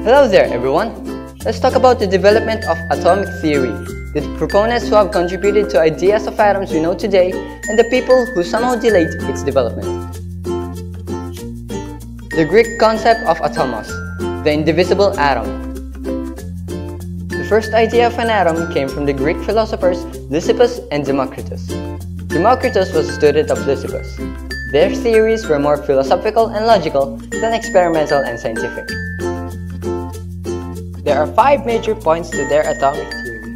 Hello there, everyone. Let's talk about the development of atomic theory, the proponents who have contributed to ideas of atoms we know today, and the people who somehow delayed its development. The Greek concept of atomos, the indivisible atom. The first idea of an atom came from the Greek philosophers Lysippus and Democritus. Democritus was a student of Lysippus. Their theories were more philosophical and logical than experimental and scientific. There are 5 major points to their atomic theory.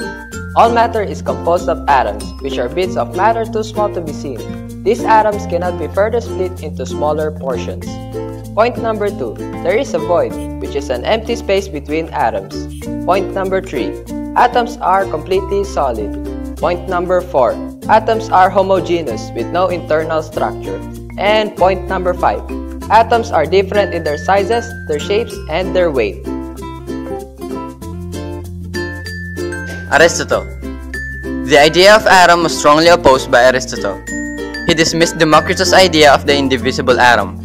All matter is composed of atoms, which are bits of matter too small to be seen. These atoms cannot be further split into smaller portions. Point number 2. There is a void, which is an empty space between atoms. Point number 3. Atoms are completely solid. Point number 4. Atoms are homogeneous with no internal structure. And point number 5. Atoms are different in their sizes, their shapes, and their weight. Aristotle. The idea of atom was strongly opposed by Aristotle. He dismissed Democritus' idea of the indivisible atom.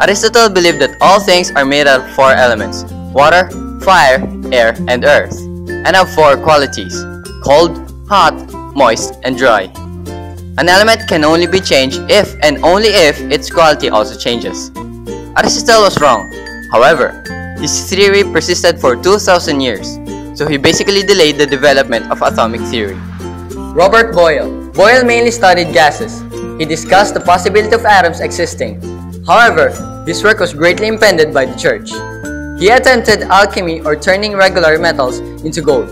Aristotle believed that all things are made out of 4 elements: water, fire, air, and earth, and have 4 qualities: cold, hot, moist, and dry. An element can only be changed if and only if its quality also changes. Aristotle was wrong. However, his theory persisted for 2,000 years. So he basically delayed the development of atomic theory. Robert Boyle. Boyle mainly studied gases. He discussed the possibility of atoms existing. However, his work was greatly impeded by the church. He attempted alchemy, or turning regular metals into gold.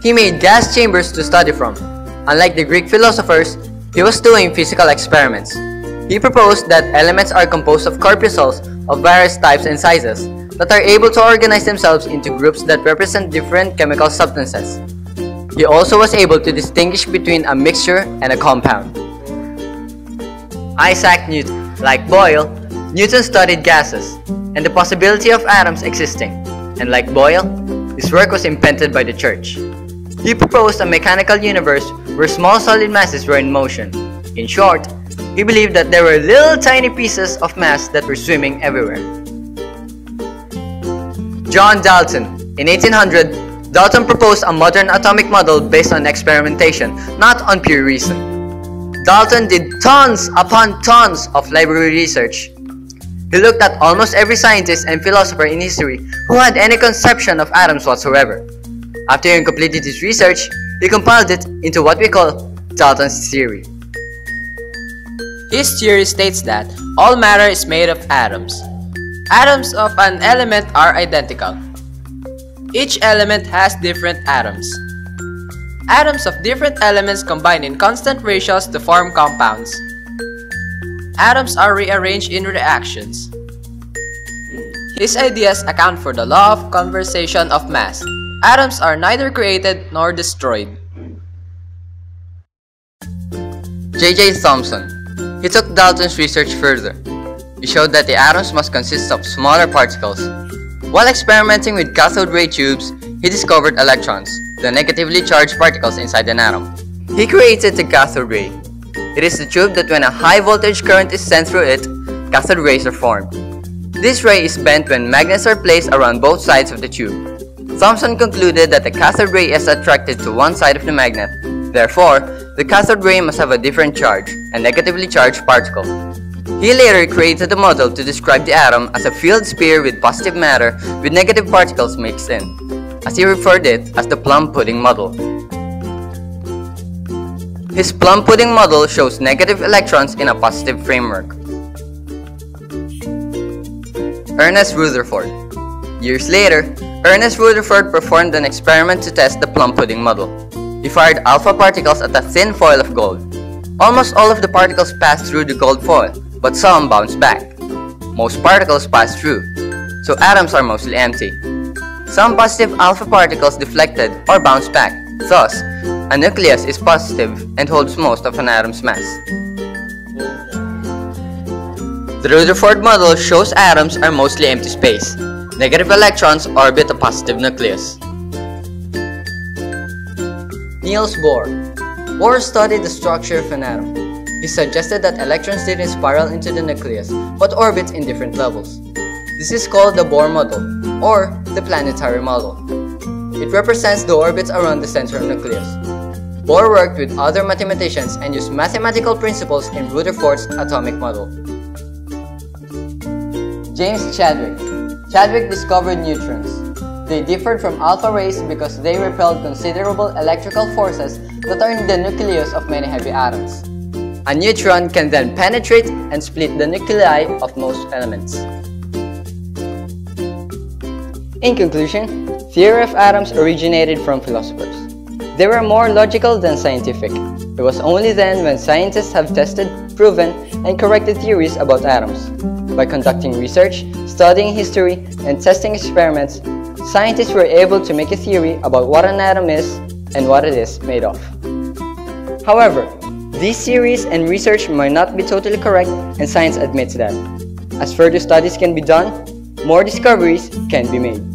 He made gas chambers to study from. Unlike the Greek philosophers, he was doing physical experiments. He proposed that elements are composed of corpuscles of various types and sizes that are able to organize themselves into groups that represent different chemical substances. He also was able to distinguish between a mixture and a compound. Isaac Newton. Like Boyle, Newton studied gases and the possibility of atoms existing, and like Boyle, his work was impeded by the church. He proposed a mechanical universe where small solid masses were in motion. In short, he believed that there were little tiny pieces of mass that were swimming everywhere. John Dalton. In 1800, Dalton proposed a modern atomic model based on experimentation, not on pure reason. Dalton did tons upon tons of library research. He looked at almost every scientist and philosopher in history who had any conception of atoms whatsoever. After he completed his research, he compiled it into what we call Dalton's theory. His theory states that all matter is made of atoms. Atoms of an element are identical. Each element has different atoms. Atoms of different elements combine in constant ratios to form compounds. Atoms are rearranged in reactions. His ideas account for the law of conservation of mass. Atoms are neither created nor destroyed. J.J. Thomson. He took Dalton's research further. He showed that the atoms must consist of smaller particles. While experimenting with cathode ray tubes, he discovered electrons, the negatively charged particles inside an atom. He created the cathode ray. It is the tube that when a high voltage current is sent through it, cathode rays are formed. This ray is bent when magnets are placed around both sides of the tube. Thomson concluded that the cathode ray is attracted to one side of the magnet. Therefore, the cathode ray must have a different charge, a negatively charged particle. He later created a model to describe the atom as a field sphere with positive matter with negative particles mixed in, as he referred it as the plum pudding model. His plum pudding model shows negative electrons in a positive framework. Ernest Rutherford. Years later, Ernest Rutherford performed an experiment to test the plum pudding model. He fired alpha particles at a thin foil of gold. Almost all of the particles passed through the gold foil, but some bounced back. Most particles pass through, so atoms are mostly empty. Some positive alpha particles deflected or bounced back. Thus, a nucleus is positive and holds most of an atom's mass. The Rutherford model shows atoms are mostly empty space. Negative electrons orbit a positive nucleus. Niels Bohr. Bohr studied the structure of an atom. He suggested that electrons didn't spiral into the nucleus, but orbit in different levels. This is called the Bohr model, or the planetary model. It represents the orbits around the central nucleus. Bohr worked with other mathematicians and used mathematical principles in Rutherford's atomic model. James Chadwick. Chadwick discovered neutrons. They differed from alpha rays because they repelled considerable electrical forces that are in the nucleus of many heavy atoms. A neutron can then penetrate and split the nuclei of most elements. In conclusion, theory of atoms originated from philosophers. They were more logical than scientific. It was only then when scientists have tested, proven, and corrected theories about atoms. By conducting research, studying history, and testing experiments, scientists were able to make a theory about what an atom is and what it is made of. However, these theories and research might not be totally correct, and science admits that. As further studies can be done, more discoveries can be made.